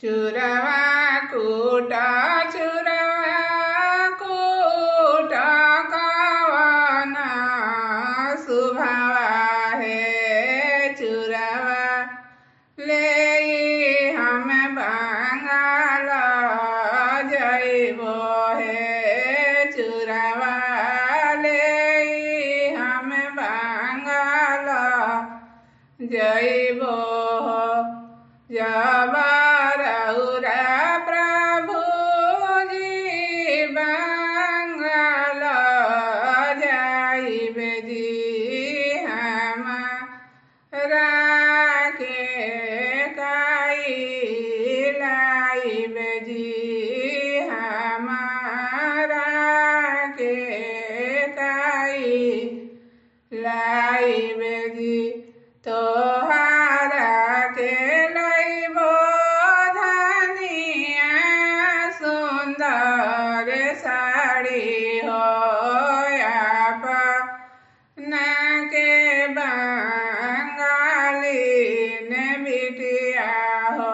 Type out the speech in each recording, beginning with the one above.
चुरवा कूटा चुरवा कूटा कवना सुभावा है चुरवा ले हम बंगाल जइबो है चुरवा ले हम बंगाल जइबो जब रउरा प्रभु जी बंगाल जाइबे जी हमरा के काई लाइबे जी हमरा के काई लाइबे जी तोहारा के लइबो धनिया सुंदर साड़ी हो अपना के बंगाली ने बिटिया हो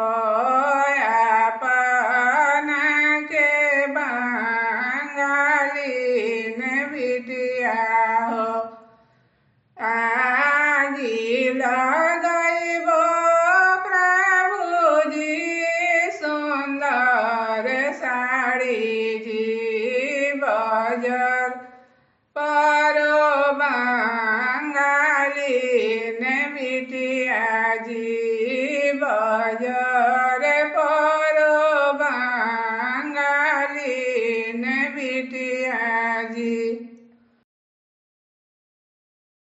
अपना के बंगाली ने बिटिया हो आगी लगइबो प्रभु जी सुंदर साड़ी जी बजर परो बंगाली ने बिटिया जी बजर